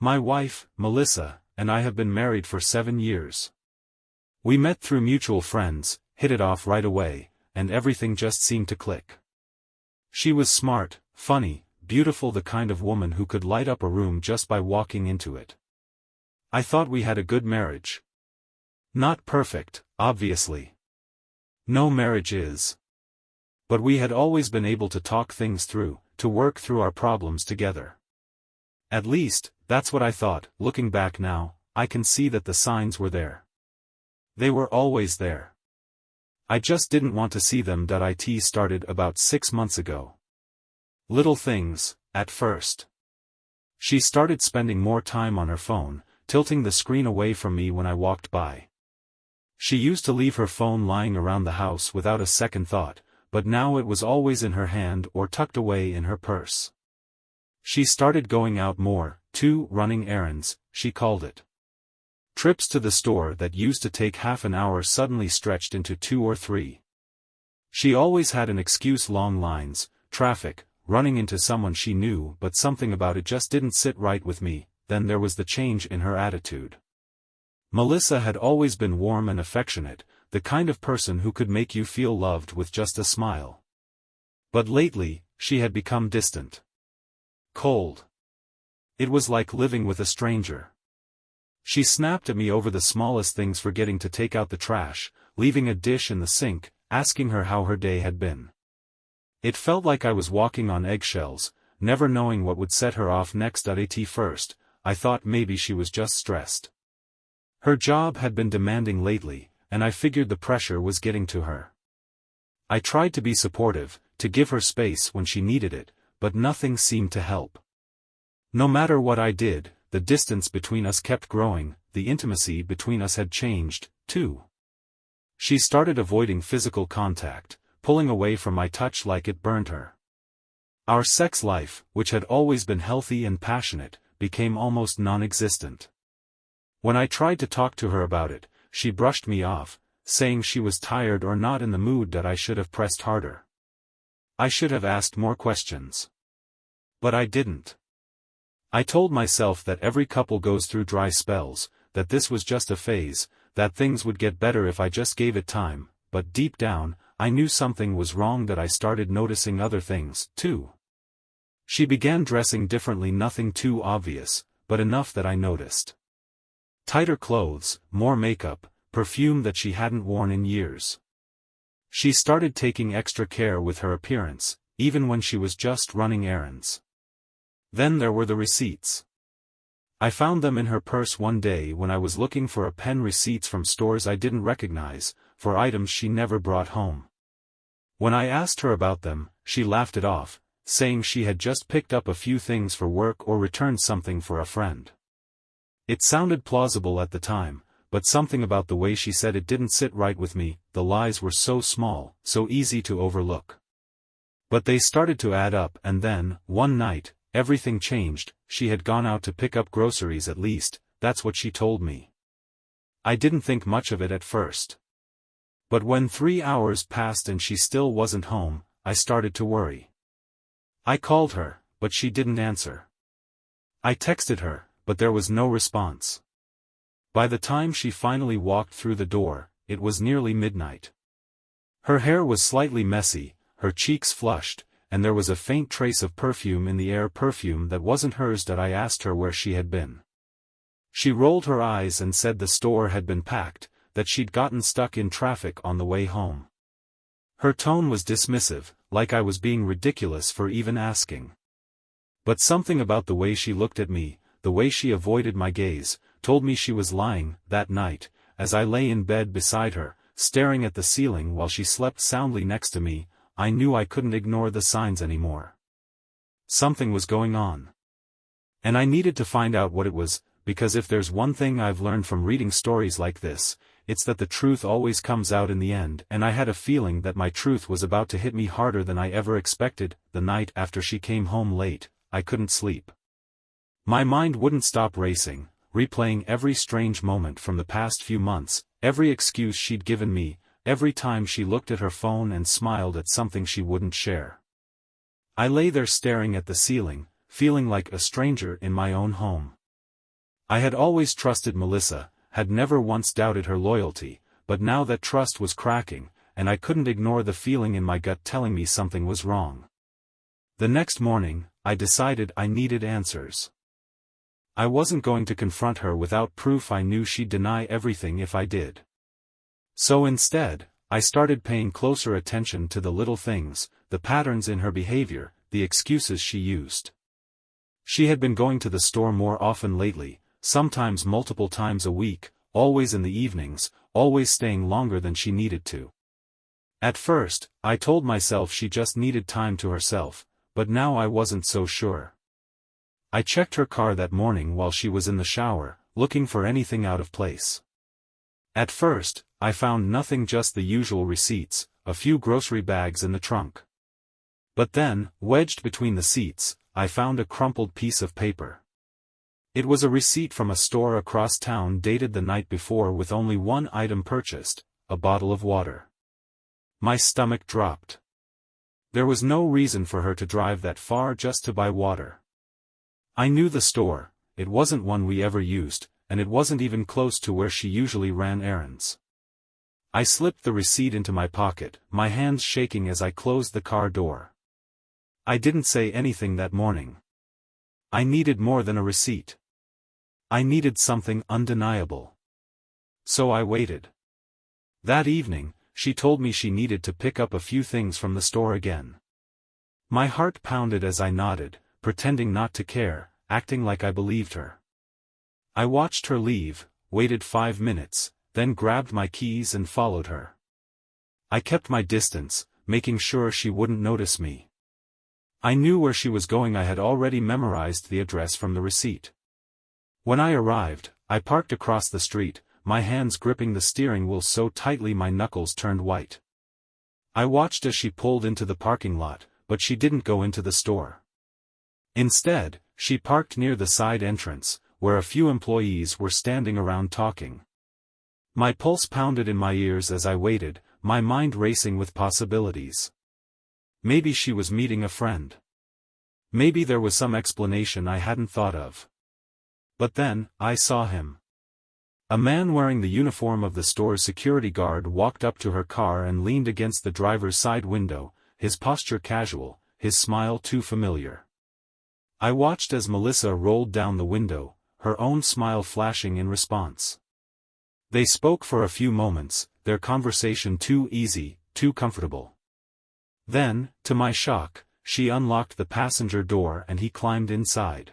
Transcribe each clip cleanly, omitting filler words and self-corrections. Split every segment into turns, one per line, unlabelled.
My wife, Melissa, and I have been married for 7 years. We met through mutual friends, hit it off right away, and everything just seemed to click. She was smart, funny, beautiful, the kind of woman who could light up a room just by walking into it. I thought we had a good marriage. Not perfect, obviously. No marriage is. But we had always been able to talk things through, to work through our problems together. At least, that's what I thought. Looking back now, I can see that the signs were there. They were always there. I just didn't want to see them. It started about 6 months ago. Little things, at first. She started spending more time on her phone, tilting the screen away from me when I walked by. She used to leave her phone lying around the house without a second thought, but now it was always in her hand or tucked away in her purse. She started going out more, too, running errands, she called it. Trips to the store that used to take half an hour suddenly stretched into 2 or 3. She always had an excuse: long lines, traffic, running into someone she knew, but something about it just didn't sit right with me. Then there was the change in her attitude. Melissa had always been warm and affectionate, the kind of person who could make you feel loved with just a smile. But lately, she had become distant. Cold. It was like living with a stranger. She snapped at me over the smallest things, forgetting to take out the trash, leaving a dish in the sink, asking her how her day had been. It felt like I was walking on eggshells, never knowing what would set her off next. At first, I thought maybe she was just stressed. Her job had been demanding lately, and I figured the pressure was getting to her. I tried to be supportive, to give her space when she needed it, but nothing seemed to help. No matter what I did, the distance between us kept growing. The intimacy between us had changed, too. She started avoiding physical contact, pulling away from my touch like it burned her. Our sex life, which had always been healthy and passionate, became almost non-existent. When I tried to talk to her about it, she brushed me off, saying she was tired or not in the mood. That I should have pressed harder. I should have asked more questions. But I didn't. I told myself that every couple goes through dry spells, that this was just a phase, that things would get better if I just gave it time, but deep down, I knew something was wrong. That I started noticing other things, too. She began dressing differently, nothing too obvious, but enough that I noticed. Tighter clothes, more makeup, perfume that she hadn't worn in years. She started taking extra care with her appearance, even when she was just running errands. Then there were the receipts. I found them in her purse one day when I was looking for a pen. Receipts from stores I didn't recognize, for items she never brought home. When I asked her about them, she laughed it off, saying she had just picked up a few things for work or returned something for a friend. It sounded plausible at the time, but something about the way she said it didn't sit right with me. The lies were so small, so easy to overlook. But they started to add up, and then, one night, everything changed. She had gone out to pick up groceries, at least, that's what she told me. I didn't think much of it at first. But when 3 hours passed and she still wasn't home, I started to worry. I called her, but she didn't answer. I texted her, but there was no response. By the time she finally walked through the door, it was nearly midnight. Her hair was slightly messy, her cheeks flushed, and there was a faint trace of perfume in the air, perfume that wasn't hers. That I asked her where she had been. She rolled her eyes and said the store had been packed, that she'd gotten stuck in traffic on the way home. Her tone was dismissive, like I was being ridiculous for even asking. But something about the way she looked at me, the way she avoided my gaze, told me she was lying. That night, as I lay in bed beside her, staring at the ceiling while she slept soundly next to me, I knew I couldn't ignore the signs anymore. Something was going on. And I needed to find out what it was, because if there's one thing I've learned from reading stories like this, it's that the truth always comes out in the end. And I had a feeling that my truth was about to hit me harder than I ever expected. The night after she came home late, I couldn't sleep. My mind wouldn't stop racing, replaying every strange moment from the past few months, every excuse she'd given me, every time she looked at her phone and smiled at something she wouldn't share. I lay there staring at the ceiling, feeling like a stranger in my own home. I had always trusted Melissa, had never once doubted her loyalty, but now that trust was cracking, and I couldn't ignore the feeling in my gut telling me something was wrong. The next morning, I decided I needed answers. I wasn't going to confront her without proof. I knew she'd deny everything if I did. So instead, I started paying closer attention to the little things, the patterns in her behavior, the excuses she used. She had been going to the store more often lately, sometimes multiple times a week, always in the evenings, always staying longer than she needed to. At first, I told myself she just needed time to herself, but now I wasn't so sure. I checked her car that morning while she was in the shower, looking for anything out of place. At first, I found nothing, just the usual receipts, a few grocery bags in the trunk. But then, wedged between the seats, I found a crumpled piece of paper. It was a receipt from a store across town dated the night before with only one item purchased, a bottle of water. My stomach dropped. There was no reason for her to drive that far just to buy water. I knew the store, it wasn't one we ever used, and it wasn't even close to where she usually ran errands. I slipped the receipt into my pocket, my hands shaking as I closed the car door. I didn't say anything that morning. I needed more than a receipt. I needed something undeniable. So I waited. That evening, she told me she needed to pick up a few things from the store again. My heart pounded as I nodded, pretending not to care, acting like I believed her. I watched her leave, waited 5 minutes, then grabbed my keys and followed her. I kept my distance, making sure she wouldn't notice me. I knew where she was going. I had already memorized the address from the receipt. When I arrived, I parked across the street, my hands gripping the steering wheel so tightly my knuckles turned white. I watched as she pulled into the parking lot, but she didn't go into the store. Instead, she parked near the side entrance, where a few employees were standing around talking. My pulse pounded in my ears as I waited, my mind racing with possibilities. Maybe she was meeting a friend. Maybe there was some explanation I hadn't thought of. But then, I saw him. A man wearing the uniform of the store's security guard walked up to her car and leaned against the driver's side window, his posture casual, his smile too familiar. I watched as Melissa rolled down the window, her own smile flashing in response. They spoke for a few moments, their conversation too easy, too comfortable. Then, to my shock, she unlocked the passenger door and he climbed inside.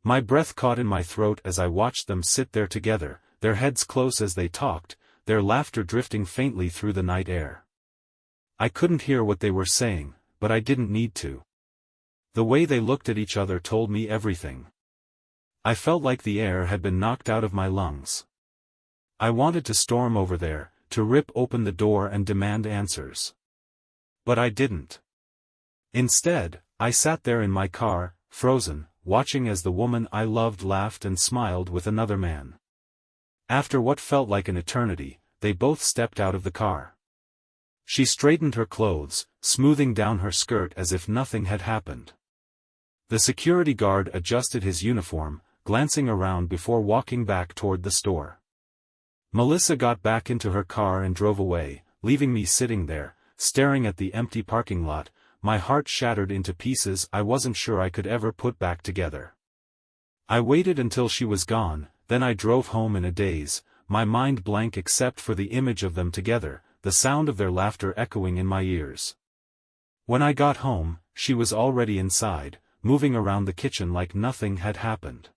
My breath caught in my throat as I watched them sit there together, their heads close as they talked, their laughter drifting faintly through the night air. I couldn't hear what they were saying, but I didn't need to. The way they looked at each other told me everything. I felt like the air had been knocked out of my lungs. I wanted to storm over there, to rip open the door and demand answers. But I didn't. Instead, I sat there in my car, frozen, watching as the woman I loved laughed and smiled with another man. After what felt like an eternity, they both stepped out of the car. She straightened her clothes, smoothing down her skirt as if nothing had happened. The security guard adjusted his uniform, glancing around before walking back toward the store. Melissa got back into her car and drove away, leaving me sitting there, staring at the empty parking lot, my heart shattered into pieces I wasn't sure I could ever put back together. I waited until she was gone, then I drove home in a daze, my mind blank except for the image of them together, the sound of their laughter echoing in my ears. When I got home, she was already inside, moving around the kitchen like nothing had happened.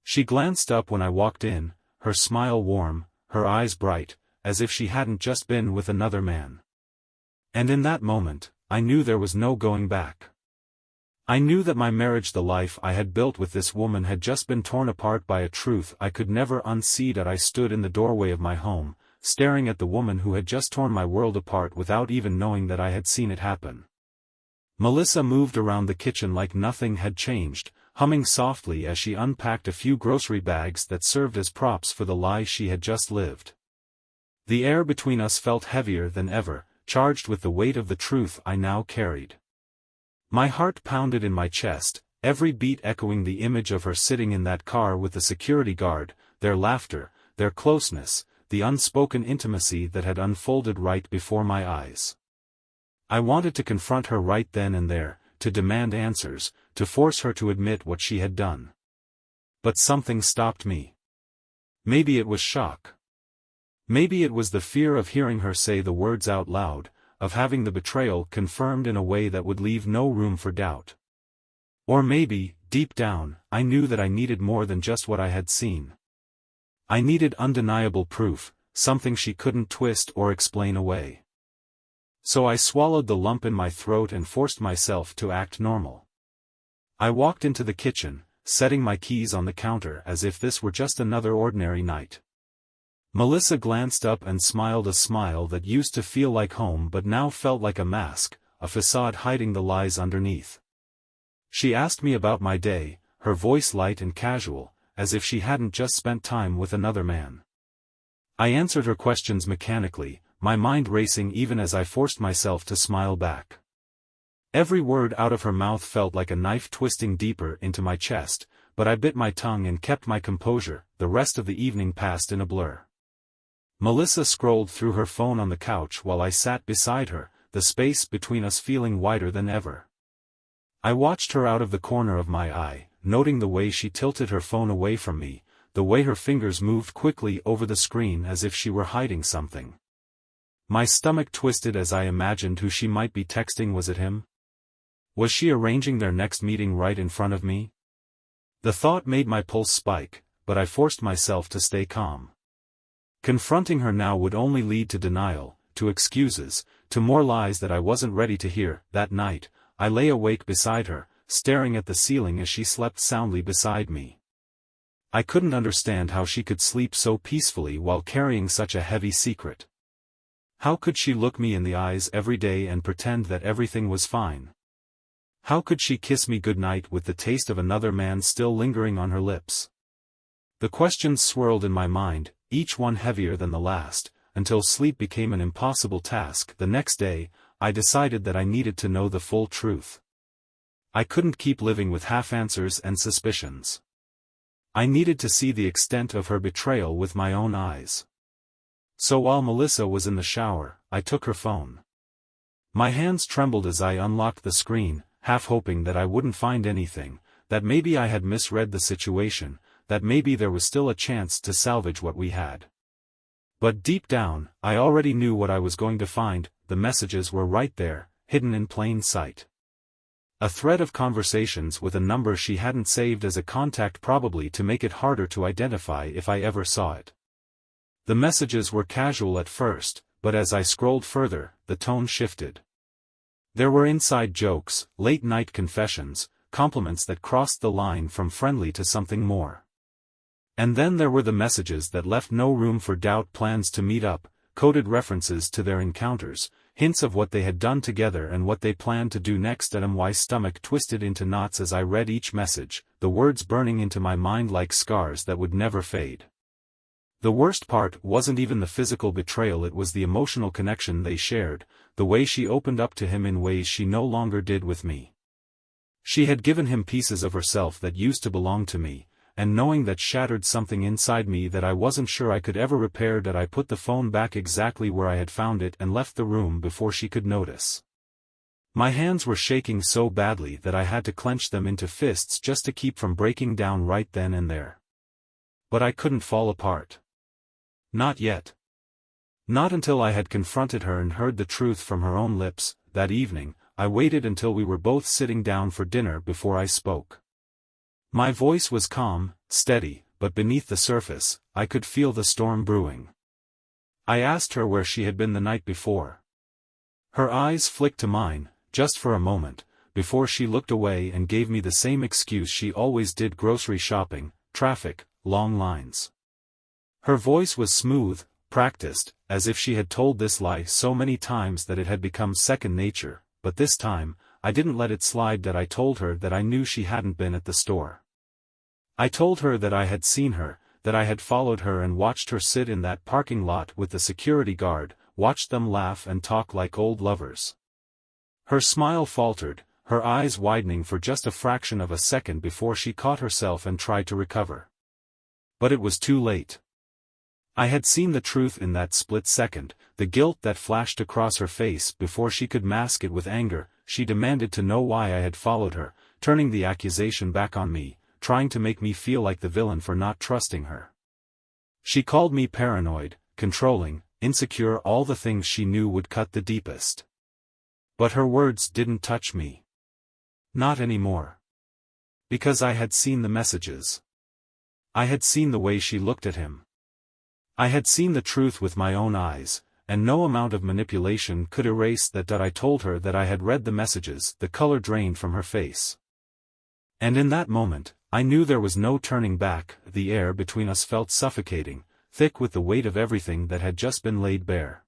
She glanced up when I walked in, her smile warm, her eyes bright, as if she hadn't just been with another man. And in that moment, I knew there was no going back. I knew that my marriage, the life I had built with this woman, had just been torn apart by a truth I could never unsee. That I stood in the doorway of my home, staring at the woman who had just torn my world apart without even knowing that I had seen it happen. Melissa moved around the kitchen like nothing had changed, humming softly as she unpacked a few grocery bags that served as props for the lie she had just lived. The air between us felt heavier than ever, charged with the weight of the truth I now carried. My heart pounded in my chest, every beat echoing the image of her sitting in that car with the security guard, their laughter, their closeness, the unspoken intimacy that had unfolded right before my eyes. I wanted to confront her right then and there, to demand answers, to force her to admit what she had done. But something stopped me. Maybe it was shock. Maybe it was the fear of hearing her say the words out loud, of having the betrayal confirmed in a way that would leave no room for doubt. Or maybe, deep down, I knew that I needed more than just what I had seen. I needed undeniable proof, something she couldn't twist or explain away. So I swallowed the lump in my throat and forced myself to act normal. I walked into the kitchen, setting my keys on the counter as if this were just another ordinary night. Melissa glanced up and smiled a smile that used to feel like home but now felt like a mask, a facade hiding the lies underneath. She asked me about my day, her voice light and casual, as if she hadn't just spent time with another man. I answered her questions mechanically, my mind racing even as I forced myself to smile back. Every word out of her mouth felt like a knife twisting deeper into my chest, but I bit my tongue and kept my composure. The rest of the evening passed in a blur. Melissa scrolled through her phone on the couch while I sat beside her, the space between us feeling wider than ever. I watched her out of the corner of my eye, noting the way she tilted her phone away from me, the way her fingers moved quickly over the screen as if she were hiding something. My stomach twisted as I imagined who she might be texting. Was it him? Was she arranging their next meeting right in front of me? The thought made my pulse spike, but I forced myself to stay calm. Confronting her now would only lead to denial, to excuses, to more lies that I wasn't ready to hear. That night, I lay awake beside her, staring at the ceiling as she slept soundly beside me. I couldn't understand how she could sleep so peacefully while carrying such a heavy secret. How could she look me in the eyes every day and pretend that everything was fine? How could she kiss me goodnight with the taste of another man still lingering on her lips? The questions swirled in my mind, each one heavier than the last, until sleep became an impossible task. The next day, I decided that I needed to know the full truth. I couldn't keep living with half-answers and suspicions. I needed to see the extent of her betrayal with my own eyes. So while Melissa was in the shower, I took her phone. My hands trembled as I unlocked the screen, half hoping that I wouldn't find anything, that maybe I had misread the situation, that maybe there was still a chance to salvage what we had. But deep down, I already knew what I was going to find. The messages were right there, hidden in plain sight. A thread of conversations with a number she hadn't saved as a contact, probably to make it harder to identify if I ever saw it. The messages were casual at first, but as I scrolled further, the tone shifted. There were inside jokes, late-night confessions, compliments that crossed the line from friendly to something more. And then there were the messages that left no room for doubt: plans to meet up, coded references to their encounters, hints of what they had done together and what they planned to do next. My stomach twisted into knots as I read each message, the words burning into my mind like scars that would never fade. The worst part wasn't even the physical betrayal, it was the emotional connection they shared, the way she opened up to him in ways she no longer did with me. She had given him pieces of herself that used to belong to me, and knowing that shattered something inside me that I wasn't sure I could ever repair. That I put the phone back exactly where I had found it and left the room before she could notice. My hands were shaking so badly that I had to clench them into fists just to keep from breaking down right then and there. But I couldn't fall apart. Not yet. Not until I had confronted her and heard the truth from her own lips. That evening, I waited until we were both sitting down for dinner before I spoke. My voice was calm, steady, but beneath the surface, I could feel the storm brewing. I asked her where she had been the night before. Her eyes flicked to mine, just for a moment, before she looked away and gave me the same excuse she always did: grocery shopping, traffic, long lines. Her voice was smooth, practiced, as if she had told this lie so many times that it had become second nature, but this time, I didn't let it slide. That I told her that I knew she hadn't been at the store. I told her that I had seen her, that I had followed her and watched her sit in that parking lot with the security guard, watched them laugh and talk like old lovers. Her smile faltered, her eyes widening for just a fraction of a second before she caught herself and tried to recover. But it was too late. I had seen the truth in that split second, the guilt that flashed across her face before she could mask it with anger. She demanded to know why I had followed her, turning the accusation back on me, trying to make me feel like the villain for not trusting her. She called me paranoid, controlling, insecure, all the things she knew would cut the deepest. But her words didn't touch me. Not anymore. Because I had seen the messages. I had seen the way she looked at him. I had seen the truth with my own eyes, and no amount of manipulation could erase that. I told her that I had read the messages. The color drained from her face. And in that moment, I knew there was no turning back. The air between us felt suffocating, thick with the weight of everything that had just been laid bare.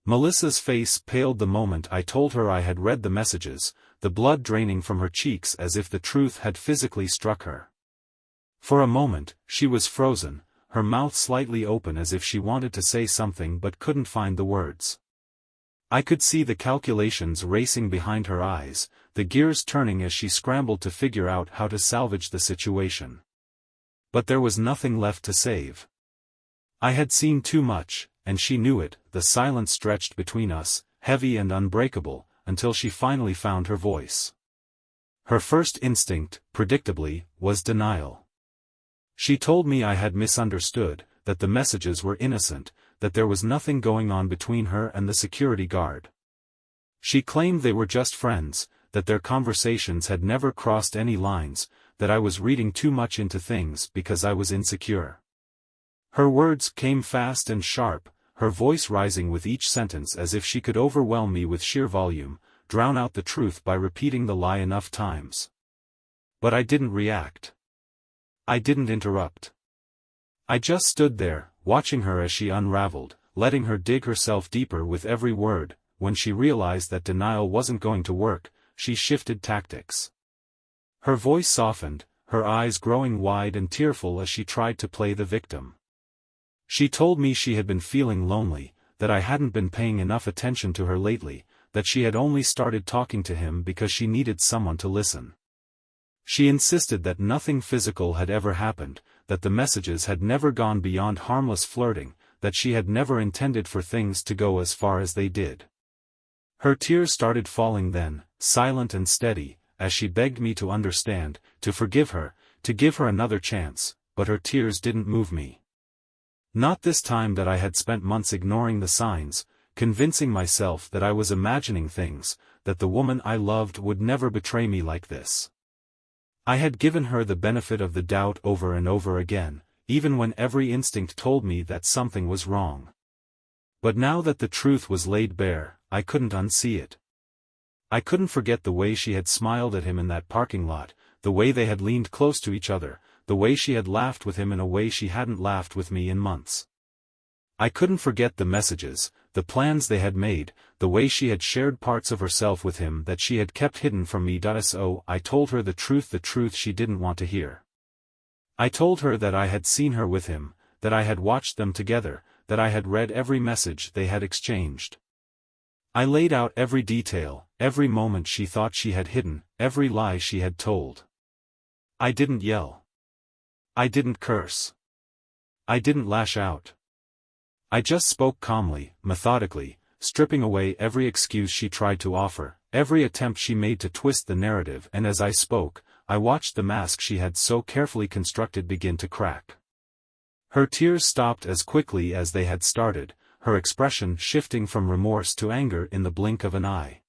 Melissa's face paled the moment I told her I had read the messages, the blood draining from her cheeks as if the truth had physically struck her. For a moment, she was frozen, her mouth slightly open as if she wanted to say something but couldn't find the words. I could see the calculations racing behind her eyes, the gears turning as she scrambled to figure out how to salvage the situation. But there was nothing left to save. I had seen too much, and she knew it. The silence stretched between us, heavy and unbreakable, until she finally found her voice. Her first instinct, predictably, was denial. She told me I had misunderstood, that the messages were innocent, that there was nothing going on between her and the security guard. She claimed they were just friends, that their conversations had never crossed any lines, that I was reading too much into things because I was insecure. Her words came fast and sharp, her voice rising with each sentence as if she could overwhelm me with sheer volume, drown out the truth by repeating the lie enough times. But I didn't react. I didn't interrupt. I just stood there, watching her as she unraveled, letting her dig herself deeper with every word. When she realized that denial wasn't going to work, she shifted tactics. Her voice softened, her eyes growing wide and tearful as she tried to play the victim. She told me she had been feeling lonely, that I hadn't been paying enough attention to her lately, that she had only started talking to him because she needed someone to listen. She insisted that nothing physical had ever happened, that the messages had never gone beyond harmless flirting, that she had never intended for things to go as far as they did. Her tears started falling then, silent and steady, as she begged me to understand, to forgive her, to give her another chance, but her tears didn't move me. Not this time. That I had spent months ignoring the signs, convincing myself that I was imagining things, that the woman I loved would never betray me like this. I had given her the benefit of the doubt over and over again, even when every instinct told me that something was wrong. But now that the truth was laid bare, I couldn't unsee it. I couldn't forget the way she had smiled at him in that parking lot, the way they had leaned close to each other, the way she had laughed with him in a way she hadn't laughed with me in months. I couldn't forget the messages, the plans they had made, the way she had shared parts of herself with him that she had kept hidden from me. So I told her the truth she didn't want to hear. I told her that I had seen her with him, that I had watched them together, that I had read every message they had exchanged. I laid out every detail, every moment she thought she had hidden, every lie she had told. I didn't yell. I didn't curse. I didn't lash out. I just spoke calmly, methodically, stripping away every excuse she tried to offer, every attempt she made to twist the narrative, and as I spoke, I watched the mask she had so carefully constructed begin to crack. Her tears stopped as quickly as they had started, her expression shifting from remorse to anger in the blink of an eye.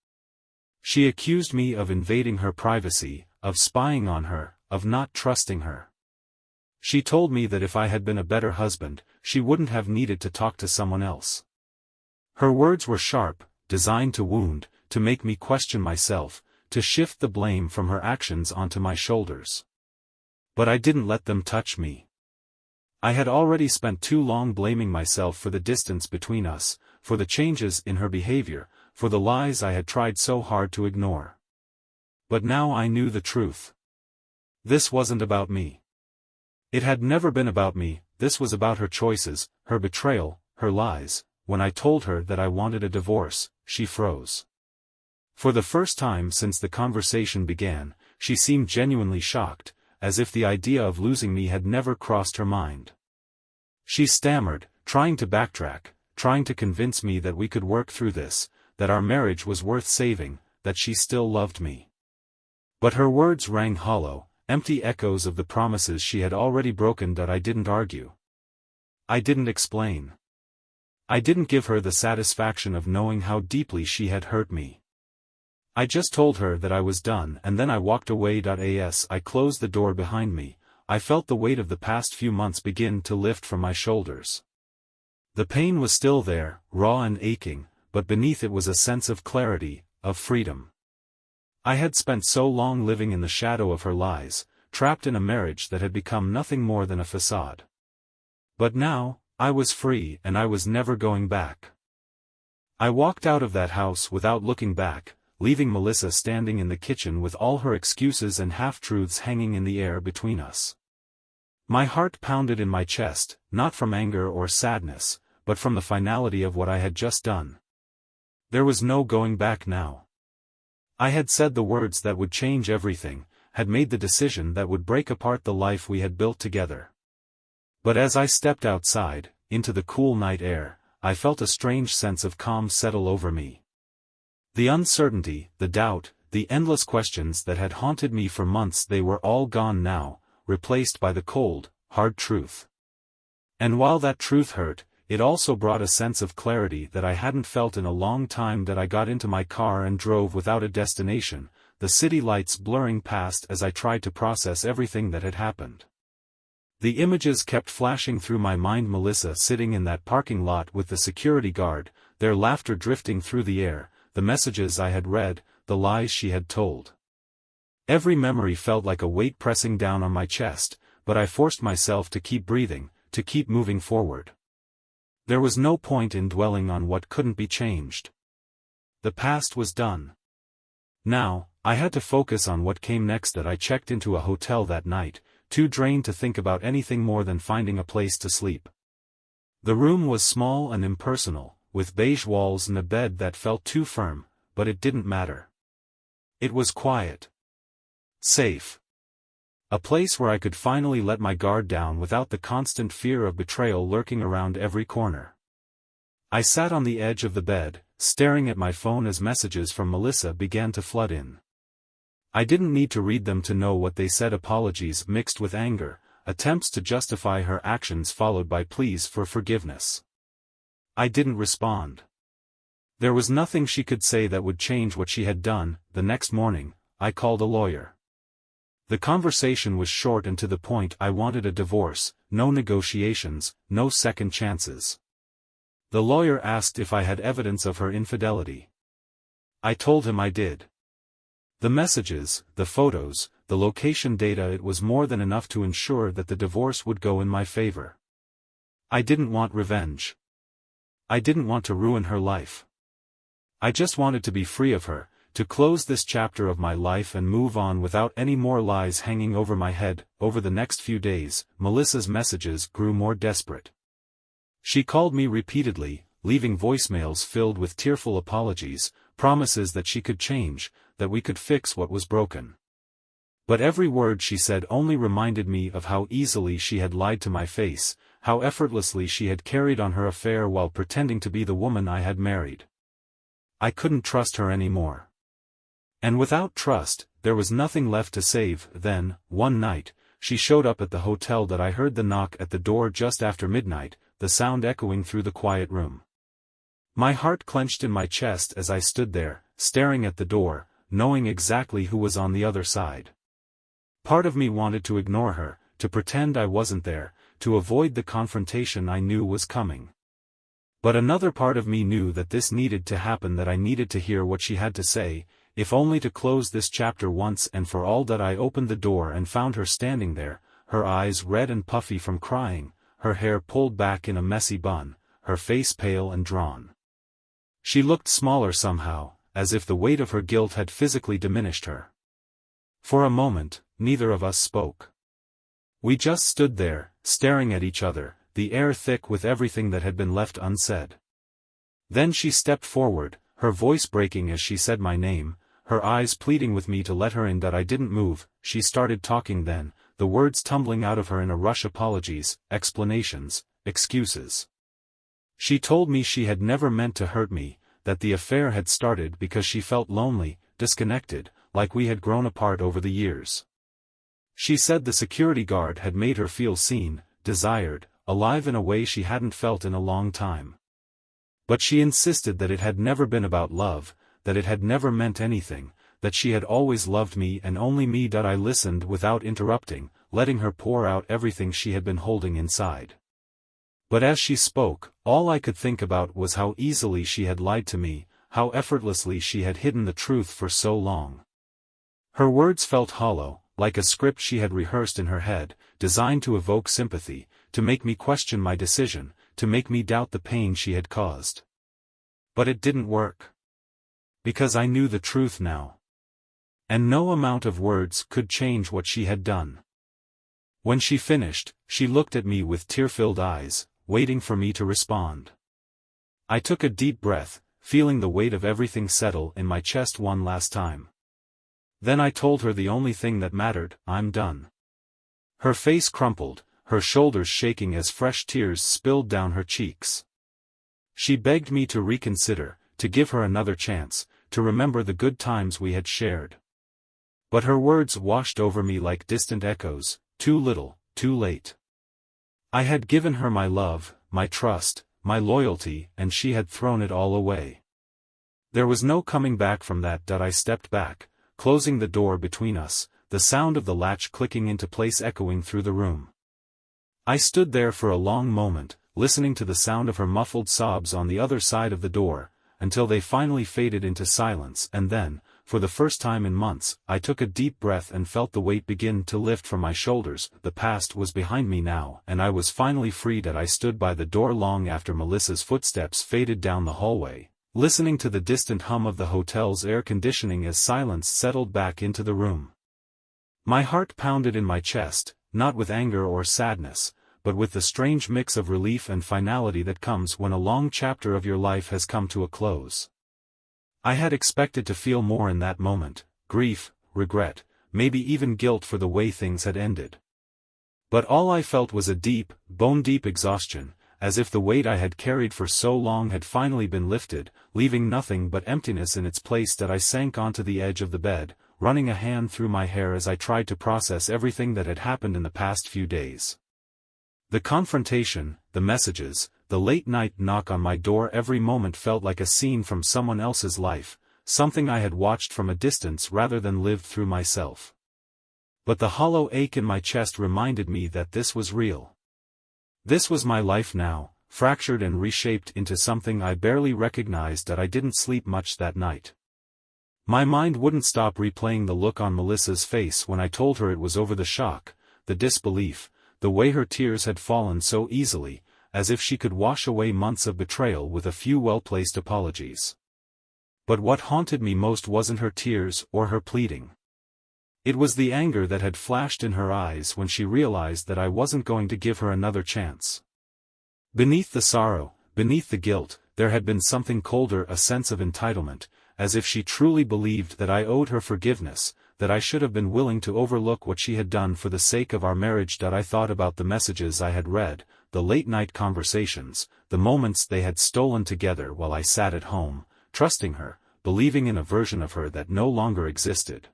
She accused me of invading her privacy, of spying on her, of not trusting her. She told me that if I had been a better husband, she wouldn't have needed to talk to someone else. Her words were sharp, designed to wound, to make me question myself, to shift the blame from her actions onto my shoulders. But I didn't let them touch me. I had already spent too long blaming myself for the distance between us, for the changes in her behavior, for the lies I had tried so hard to ignore. But now I knew the truth. This wasn't about me. It had never been about me. This was about her choices, her betrayal, her lies. When I told her that I wanted a divorce, she froze. For the first time since the conversation began, she seemed genuinely shocked, as if the idea of losing me had never crossed her mind. She stammered, trying to backtrack, trying to convince me that we could work through this, that our marriage was worth saving, that she still loved me. But her words rang hollow, empty echoes of the promises she had already broken. I didn't argue. I didn't explain. I didn't give her the satisfaction of knowing how deeply she had hurt me. I just told her that I was done, and then I walked away. As I closed the door behind me, I felt the weight of the past few months begin to lift from my shoulders. The pain was still there, raw and aching, but beneath it was a sense of clarity, of freedom. I had spent so long living in the shadow of her lies, trapped in a marriage that had become nothing more than a facade. But now, I was free, and I was never going back. I walked out of that house without looking back, leaving Melissa standing in the kitchen with all her excuses and half-truths hanging in the air between us. My heart pounded in my chest, not from anger or sadness, but from the finality of what I had just done. There was no going back now. I had said the words that would change everything, had made the decision that would break apart the life we had built together. But as I stepped outside, into the cool night air, I felt a strange sense of calm settle over me. The uncertainty, the doubt, the endless questions that had haunted me for months, they were all gone now, replaced by the cold, hard truth. And while that truth hurt, it also brought a sense of clarity that I hadn't felt in a long time. I got into my car and drove without a destination, the city lights blurring past as I tried to process everything that had happened. The images kept flashing through my mind: Melissa sitting in that parking lot with the security guard, their laughter drifting through the air, the messages I had read, the lies she had told. Every memory felt like a weight pressing down on my chest, but I forced myself to keep breathing, to keep moving forward. There was no point in dwelling on what couldn't be changed. The past was done. Now, I had to focus on what came next. I checked into a hotel that night, too drained to think about anything more than finding a place to sleep. The room was small and impersonal, with beige walls and a bed that felt too firm, but it didn't matter. It was quiet. Safe. A place where I could finally let my guard down without the constant fear of betrayal lurking around every corner. I sat on the edge of the bed, staring at my phone as messages from Melissa began to flood in. I didn't need to read them to know what they said: apologies mixed with anger, attempts to justify her actions followed by pleas for forgiveness. I didn't respond. There was nothing she could say that would change what she had done. The next morning, I called a lawyer. The conversation was short and to the point. I wanted a divorce, no negotiations, no second chances. The lawyer asked if I had evidence of her infidelity. I told him I did. The messages, the photos, the location data, it was more than enough to ensure that the divorce would go in my favor. I didn't want revenge. I didn't want to ruin her life. I just wanted to be free of her, to close this chapter of my life and move on without any more lies hanging over my head. Over the next few days, Melissa's messages grew more desperate. She called me repeatedly, leaving voicemails filled with tearful apologies, promises that she could change, that we could fix what was broken. But every word she said only reminded me of how easily she had lied to my face, how effortlessly she had carried on her affair while pretending to be the woman I had married. I couldn't trust her anymore. And without trust, there was nothing left to save. Then, one night, she showed up at the hotel. I heard the knock at the door just after midnight, the sound echoing through the quiet room. My heart clenched in my chest as I stood there, staring at the door, knowing exactly who was on the other side. Part of me wanted to ignore her, to pretend I wasn't there, to avoid the confrontation I knew was coming. But another part of me knew that this needed to happen, that I needed to hear what she had to say, if only to close this chapter once and for all. I opened the door and found her standing there, her eyes red and puffy from crying, her hair pulled back in a messy bun, her face pale and drawn. She looked smaller somehow, as if the weight of her guilt had physically diminished her. For a moment, neither of us spoke. We just stood there, staring at each other, the air thick with everything that had been left unsaid. Then she stepped forward, her voice breaking as she said my name, her eyes pleading with me to let her in. That I didn't move. She started talking then, the words tumbling out of her in a rush: apologies, explanations, excuses. She told me she had never meant to hurt me, that the affair had started because she felt lonely, disconnected, like we had grown apart over the years. She said the security guard had made her feel seen, desired, alive in a way she hadn't felt in a long time. But she insisted that it had never been about love, that it had never meant anything, that she had always loved me and only me. I listened without interrupting, letting her pour out everything she had been holding inside. But as she spoke, all I could think about was how easily she had lied to me, how effortlessly she had hidden the truth for so long. Her words felt hollow, like a script she had rehearsed in her head, designed to evoke sympathy, to make me question my decision, to make me doubt the pain she had caused. But it didn't work. Because I knew the truth now. And no amount of words could change what she had done. When she finished, she looked at me with tear-filled eyes, waiting for me to respond. I took a deep breath, feeling the weight of everything settle in my chest one last time. Then I told her the only thing that mattered: I'm done. Her face crumpled, her shoulders shaking as fresh tears spilled down her cheeks. She begged me to reconsider, to give her another chance, to remember the good times we had shared. But her words washed over me like distant echoes: too little, too late. I had given her my love, my trust, my loyalty, and she had thrown it all away. There was no coming back from that. I stepped back, closing the door between us, the sound of the latch clicking into place echoing through the room. I stood there for a long moment, listening to the sound of her muffled sobs on the other side of the door, until they finally faded into silence. And then, for the first time in months, I took a deep breath and felt the weight begin to lift from my shoulders. The past was behind me now, and I was finally freed. I stood by the door long after Melissa's footsteps faded down the hallway, listening to the distant hum of the hotel's air conditioning as silence settled back into the room. My heart pounded in my chest, not with anger or sadness, but with the strange mix of relief and finality that comes when a long chapter of your life has come to a close. I had expected to feel more in that moment: grief, regret, maybe even guilt for the way things had ended. But all I felt was a deep, bone-deep exhaustion, as if the weight I had carried for so long had finally been lifted, leaving nothing but emptiness in its place. I sank onto the edge of the bed, running a hand through my hair as I tried to process everything that had happened in the past few days. The confrontation, the messages, the late-night knock on my door. Every moment felt like a scene from someone else's life, something I had watched from a distance rather than lived through myself. But the hollow ache in my chest reminded me that this was real. This was my life now, fractured and reshaped into something I barely recognized. I didn't sleep much that night. My mind wouldn't stop replaying the look on Melissa's face when I told her it was over: the shock, the disbelief, the way her tears had fallen so easily, as if she could wash away months of betrayal with a few well-placed apologies. But what haunted me most wasn't her tears or her pleading. It was the anger that had flashed in her eyes when she realized that I wasn't going to give her another chance. Beneath the sorrow, beneath the guilt, there had been something colder: a sense of entitlement, as if she truly believed that I owed her forgiveness, that I should have been willing to overlook what she had done for the sake of our marriage. I thought about the messages I had read, the late-night conversations, the moments they had stolen together while I sat at home, trusting her, believing in a version of her that no longer existed.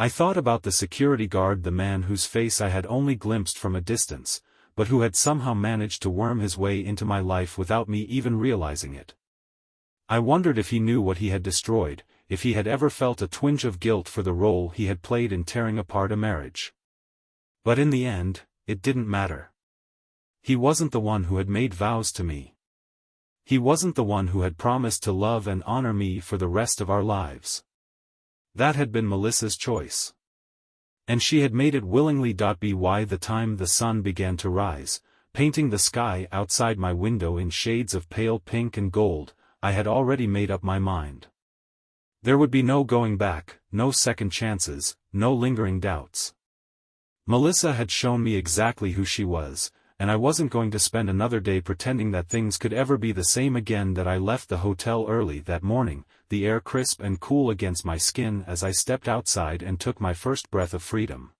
I thought about the security guard, the man whose face I had only glimpsed from a distance, but who had somehow managed to worm his way into my life without me even realizing it. I wondered if he knew what he had destroyed, if he had ever felt a twinge of guilt for the role he had played in tearing apart a marriage. But in the end, it didn't matter. He wasn't the one who had made vows to me. He wasn't the one who had promised to love and honor me for the rest of our lives. That had been Melissa's choice. And she had made it willingly. By the time the sun began to rise, painting the sky outside my window in shades of pale pink and gold, I had already made up my mind. There would be no going back, no second chances, no lingering doubts. Melissa had shown me exactly who she was, and I wasn't going to spend another day pretending that things could ever be the same again. That I left the hotel early that morning, the air crisp and cool against my skin as I stepped outside and took my first breath of freedom.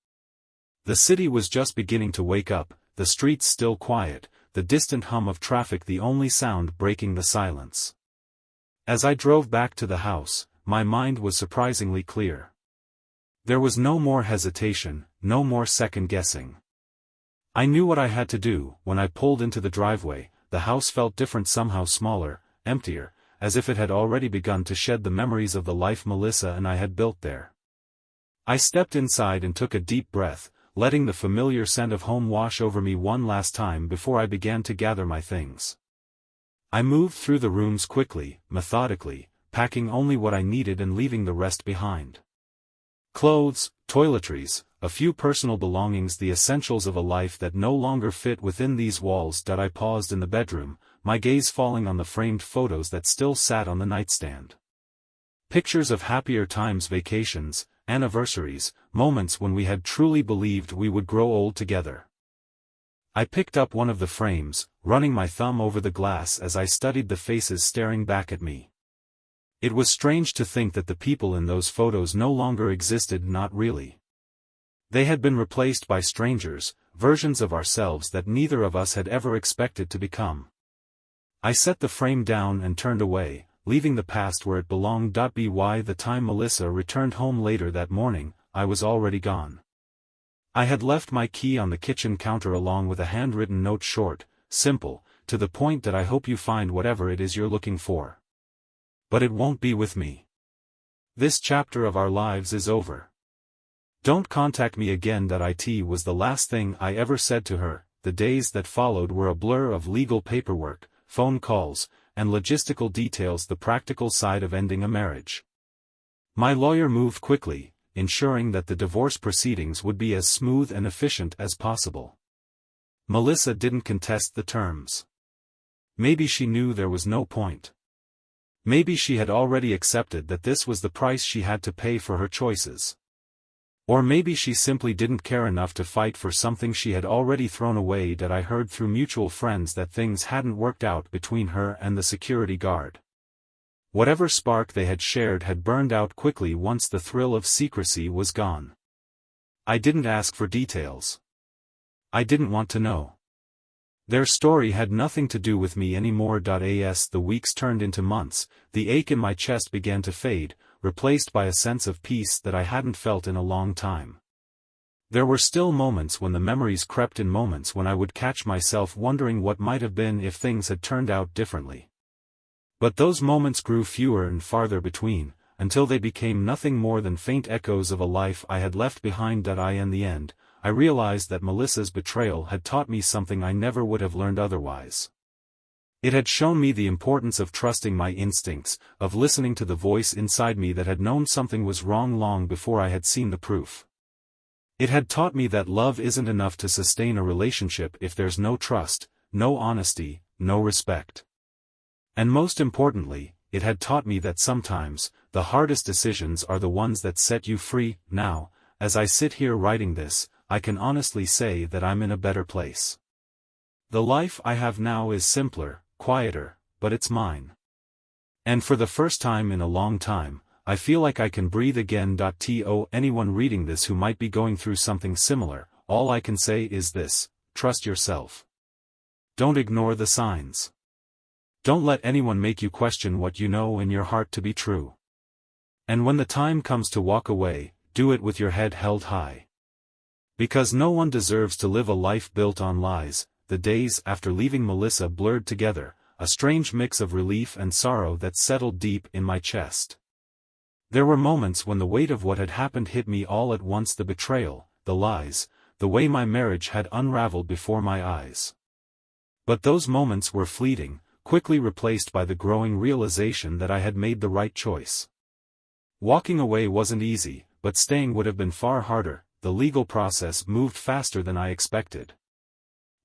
The city was just beginning to wake up, the streets still quiet, the distant hum of traffic the only sound breaking the silence. As I drove back to the house, my mind was surprisingly clear. There was no more hesitation, no more second-guessing. I knew what I had to do. When I pulled into the driveway, the house felt different, somehow smaller, emptier, as if it had already begun to shed the memories of the life Melissa and I had built there. I stepped inside and took a deep breath, letting the familiar scent of home wash over me one last time before I began to gather my things. I moved through the rooms quickly, methodically, packing only what I needed and leaving the rest behind. Clothes, toiletries, a few personal belongings, the essentials of a life that no longer fit within these walls. I paused in the bedroom, my gaze falling on the framed photos that still sat on the nightstand. Pictures of happier times, vacations, anniversaries, moments when we had truly believed we would grow old together. I picked up one of the frames, running my thumb over the glass as I studied the faces staring back at me. It was strange to think that the people in those photos no longer existed. Not really. They had been replaced by strangers, versions of ourselves that neither of us had ever expected to become. I set the frame down and turned away, leaving the past where it belonged. By the time Melissa returned home later that morning, I was already gone. I had left my key on the kitchen counter along with a handwritten note, short, simple, to the point: that I hope you find whatever it is you're looking for. But it won't be with me. This chapter of our lives is over. Don't contact me again. It was the last thing I ever said to her. The days that followed were a blur of legal paperwork, phone calls, and logistical details, the practical side of ending a marriage. My lawyer moved quickly, ensuring that the divorce proceedings would be as smooth and efficient as possible. Melissa didn't contest the terms. Maybe she knew there was no point. Maybe she had already accepted that this was the price she had to pay for her choices. Or maybe she simply didn't care enough to fight for something she had already thrown away. I heard through mutual friends that things hadn't worked out between her and the security guard. Whatever spark they had shared had burned out quickly once the thrill of secrecy was gone. I didn't ask for details. I didn't want to know. Their story had nothing to do with me anymore. As the weeks turned into months, the ache in my chest began to fade, replaced by a sense of peace that I hadn't felt in a long time. There were still moments when the memories crept in, moments when I would catch myself wondering what might have been if things had turned out differently. But those moments grew fewer and farther between, until they became nothing more than faint echoes of a life I had left behind. In the end, I realized that Melissa's betrayal had taught me something I never would have learned otherwise. It had shown me the importance of trusting my instincts, of listening to the voice inside me that had known something was wrong long before I had seen the proof. It had taught me that love isn't enough to sustain a relationship if there's no trust, no honesty, no respect. And most importantly, it had taught me that sometimes, the hardest decisions are the ones that set you free. Now, as I sit here writing this, I can honestly say that I'm in a better place. The life I have now is simpler, quieter, but it's mine. And for the first time in a long time, I feel like I can breathe again. To anyone reading this who might be going through something similar, all I can say is this: trust yourself. Don't ignore the signs. Don't let anyone make you question what you know in your heart to be true. And when the time comes to walk away, do it with your head held high. Because no one deserves to live a life built on lies. The days after leaving Melissa blurred together, a strange mix of relief and sorrow that settled deep in my chest. There were moments when the weight of what had happened hit me all at once: the betrayal, the lies, the way my marriage had unraveled before my eyes. But those moments were fleeting, quickly replaced by the growing realization that I had made the right choice. Walking away wasn't easy, but staying would have been far harder. The legal process moved faster than I expected.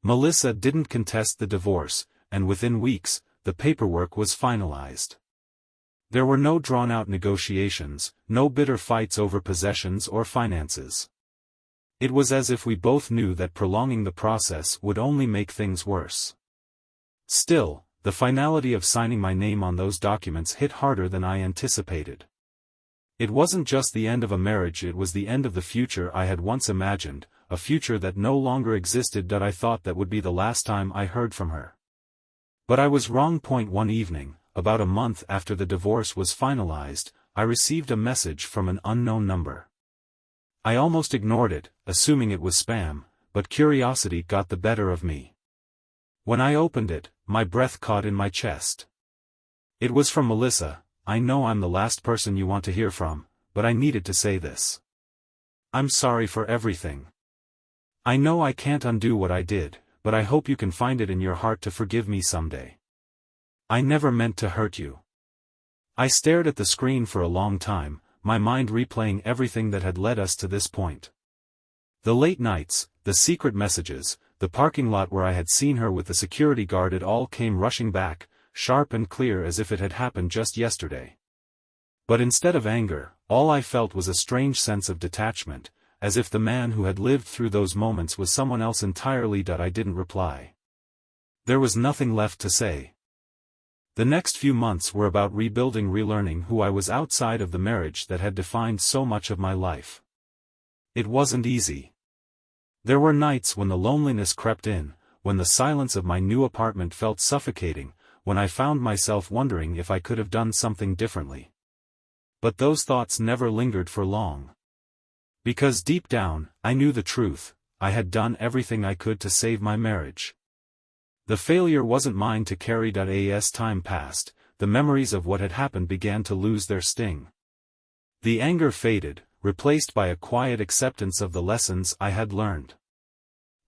Melissa didn't contest the divorce, and within weeks, the paperwork was finalized. There were no drawn-out negotiations, no bitter fights over possessions or finances. It was as if we both knew that prolonging the process would only make things worse. Still, the finality of signing my name on those documents hit harder than I anticipated. It wasn't just the end of a marriage, it was the end of the future I had once imagined, a future that no longer existed. That I thought that would be the last time I heard from her. But I was wrong. One evening, about a month after the divorce was finalized, I received a message from an unknown number. I almost ignored it, assuming it was spam, but curiosity got the better of me. When I opened it, my breath caught in my chest. It was from Melissa. I know I'm the last person you want to hear from, but I needed to say this. I'm sorry for everything. I know I can't undo what I did, but I hope you can find it in your heart to forgive me someday. I never meant to hurt you. I stared at the screen for a long time, my mind replaying everything that had led us to this point. The late nights, the secret messages, the parking lot where I had seen her with the security guard, it all came rushing back, sharp and clear as if it had happened just yesterday. But instead of anger, all I felt was a strange sense of detachment, as if the man who had lived through those moments was someone else entirely. I didn't reply. There was nothing left to say. The next few months were about rebuilding, relearning who I was outside of the marriage that had defined so much of my life. It wasn't easy. There were nights when the loneliness crept in, when the silence of my new apartment felt suffocating, when I found myself wondering if I could have done something differently. But those thoughts never lingered for long. Because deep down, I knew the truth: I had done everything I could to save my marriage. The failure wasn't mine to carry. As time passed, the memories of what had happened began to lose their sting. The anger faded, replaced by a quiet acceptance of the lessons I had learned.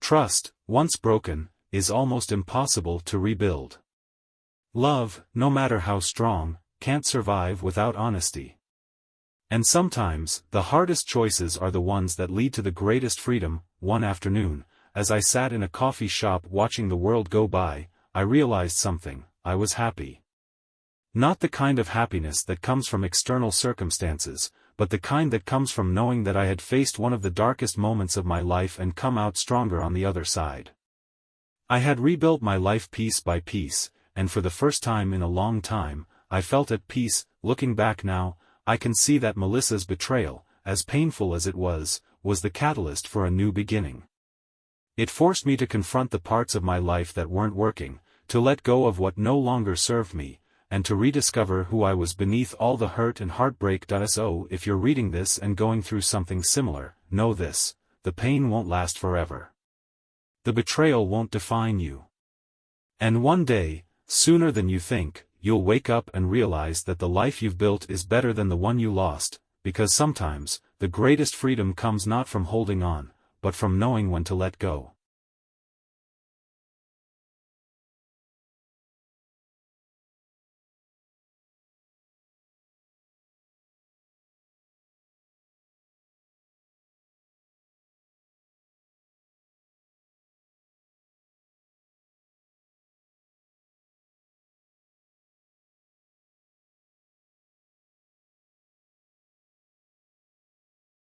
Trust, once broken, is almost impossible to rebuild. Love, no matter how strong, can't survive without honesty. And sometimes, the hardest choices are the ones that lead to the greatest freedom. One afternoon, as I sat in a coffee shop watching the world go by, I realized something: I was happy. Not the kind of happiness that comes from external circumstances, but the kind that comes from knowing that I had faced one of the darkest moments of my life and come out stronger on the other side. I had rebuilt my life piece by piece, and for the first time in a long time, I felt at peace. Looking back now, I can see that Melissa's betrayal, as painful as it was the catalyst for a new beginning. It forced me to confront the parts of my life that weren't working, to let go of what no longer served me, and to rediscover who I was beneath all the hurt and heartbreak. So if you're reading this and going through something similar, know this: the pain won't last forever. The betrayal won't define you. And one day, sooner than you think, you'll wake up and realize that the life you've built is better than the one you lost, because sometimes, the greatest freedom comes not from holding on, but from knowing when to let go.